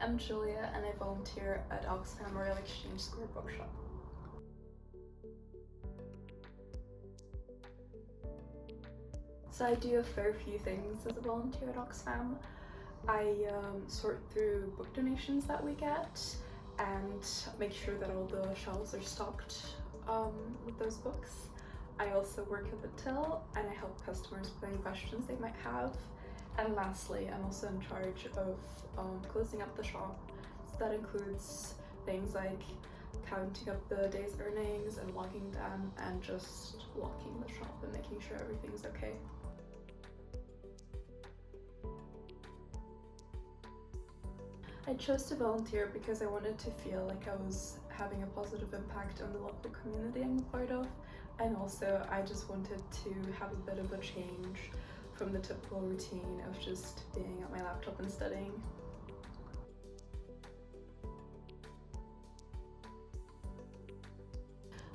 I'm Julia and I volunteer at Oxfam Royal Exchange Square Bookshop. So I do a fair few things as a volunteer at Oxfam. I sort through book donations that we get and make sure that all the shelves are stocked with those books. I also work at the till and I help customers with any questions they might have. And lastly, I'm also in charge of closing up the shop. So that includes things like counting up the day's earnings and logging them and just locking the shop and making sure everything's okay. I chose to volunteer because I wanted to feel like I was having a positive impact on the local community I'm a part of, and also I just wanted to have a bit of a change from the typical routine of just being at my laptop and studying.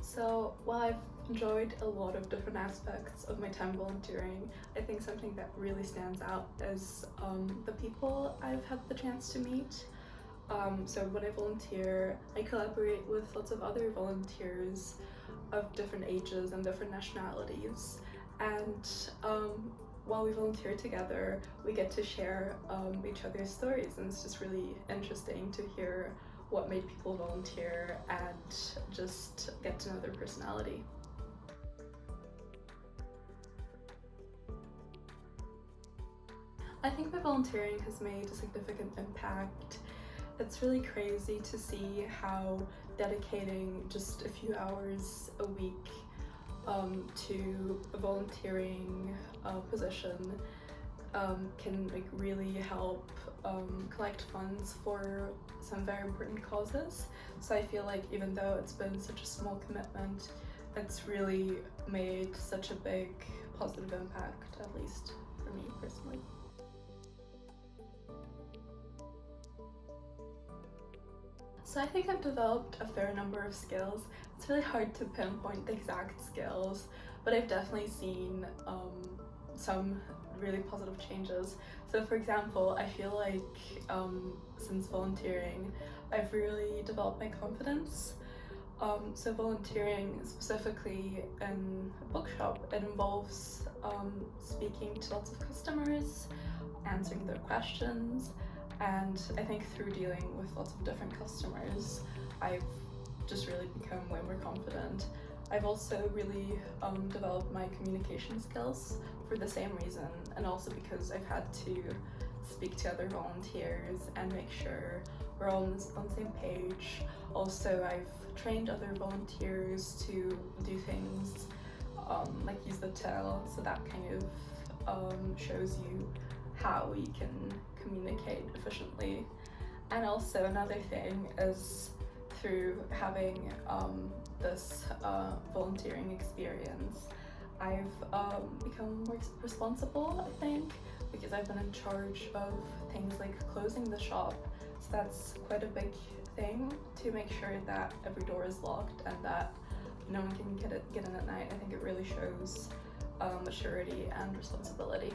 So while I've enjoyed a lot of different aspects of my time volunteering, I think something that really stands out is the people I've had the chance to meet. So when I volunteer, I collaborate with lots of other volunteers of different ages and different nationalities, and while we volunteer together, we get to share each other's stories, and it's just really interesting to hear what made people volunteer and just get to know their personality. I think my volunteering has made a significant impact. It's really crazy to see how dedicating just a few hours a week to a volunteering position can really help collect funds for some very important causes. So I feel like even though it's been such a small commitment, it's really made such a big positive impact, at least for me personally. So I think I've developed a fair number of skills. It's really hard to pinpoint the exact skills, but I've definitely seen some really positive changes. So for example, I feel like since volunteering, I've really developed my confidence. So volunteering specifically in a bookshop, it involves speaking to lots of customers, answering their questions, and I think through dealing with lots of different customers, I've just really become way more confident. I've also really developed my communication skills for the same reason, and also because I've had to speak to other volunteers and make sure we're all on the same page. Also, I've trained other volunteers to do things like use the till, so that kind of shows you how we can communicate efficiently. And also another thing is through having this volunteering experience, I've become more responsible, I think, because I've been in charge of things like closing the shop. So that's quite a big thing, to make sure that every door is locked and that no one can get in at night. I think it really shows maturity and responsibility.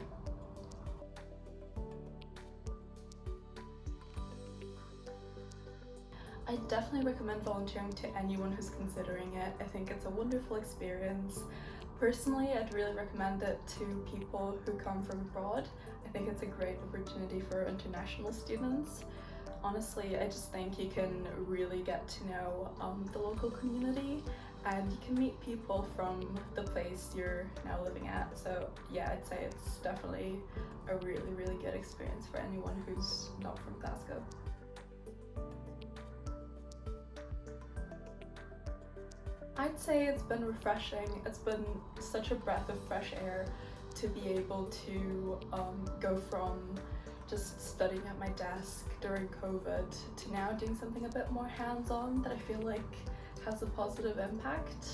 I definitely recommend volunteering to anyone who's considering it. I think it's a wonderful experience. Personally, I'd really recommend it to people who come from abroad. I think it's a great opportunity for international students. Honestly, I just think you can really get to know the local community, and you can meet people from the place you're now living at. So yeah, I'd say it's definitely a really, really good experience for anyone who's not from Glasgow. I'd say it's been refreshing. It's been such a breath of fresh air to be able to go from just studying at my desk during COVID to now doing something a bit more hands-on that I feel like has a positive impact.